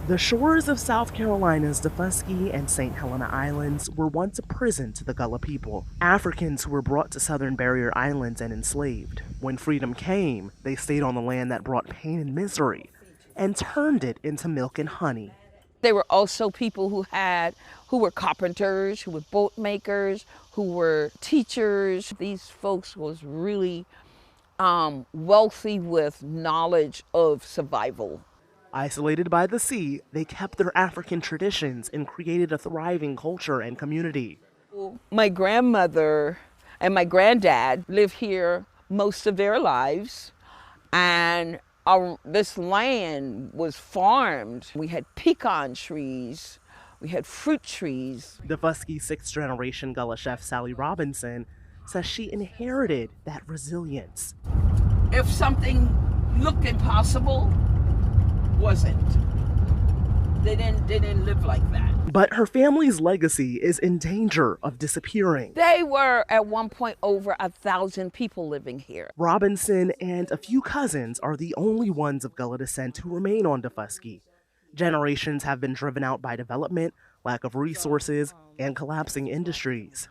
The shores of South Carolina's Defusky and St. Helena Islands were once a prison to the Gullah people, Africans who were brought to southern barrier islands and enslaved. When freedom came, they stayed on the land that brought pain and misery and turned it into milk and honey. There were also people who were carpenters, who were boat makers, who were teachers. These folks was really wealthy with knowledge of survival. Isolated by the sea, they kept their African traditions and created a thriving culture and community. My grandmother and my granddad lived here most of their lives, and this land was farmed. We had pecan trees, we had fruit trees. Defusky sixth-generation Gullah chef Sally Robinson says she inherited that resilience. If something looked impossible, wasn't. They didn't live like that. But her family's legacy is in danger of disappearing. They were at one point over 1,000 people living here. Robinson and a few cousins are the only ones of Gullah descent who remain on Defusky. Generations have been driven out by development, lack of resources, and collapsing industries.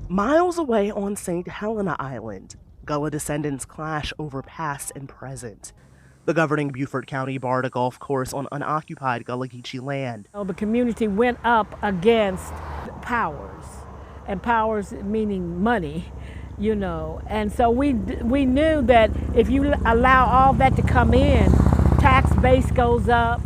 Miles away on St. Helena Island, Gullah descendants clash over past and present. The governing Beaufort County barred a golf course on unoccupied Gullah Geechee land. The community went up against powers, and powers meaning money, and so we knew that if you allow all that to come in, tax base goes up,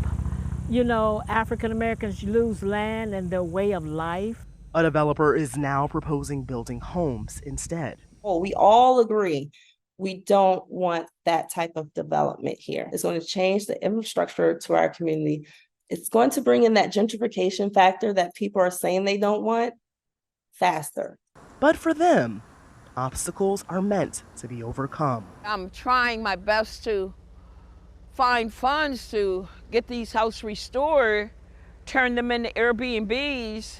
African Americans lose land and their way of life. A developer is now proposing building homes instead. Well, we all agree we don't want that type of development here. It's going to change the infrastructure to our community. It's going to bring in that gentrification factor that people are saying they don't want faster. But for them, obstacles are meant to be overcome. I'm trying my best to find funds to get these houses restored, turn them into Airbnbs,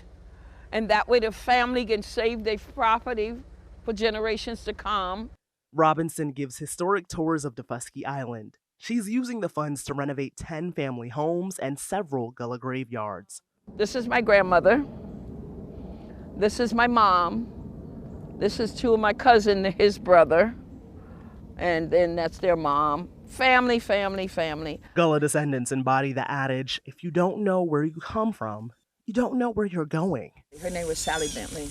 and that way the family can save their property for generations to come. Robinson gives historic tours of Defusky Island. She's using the funds to renovate 10 family homes and several Gullah graveyards. This is my grandmother. This is my mom. This is two of my cousins, his brother. And then that's their mom. Family, family, family. Gullah descendants embody the adage, if you don't know where you come from, you don't know where you're going. Her name was Sally Bentley.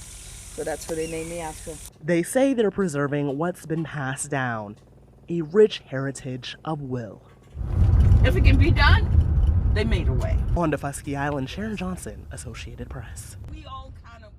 So that's what they named me after. They say they're preserving what's been passed down, a rich heritage of will. If it can be done, they made a way. On Defusky Island, Sharon Johnson, Associated Press. We all kind of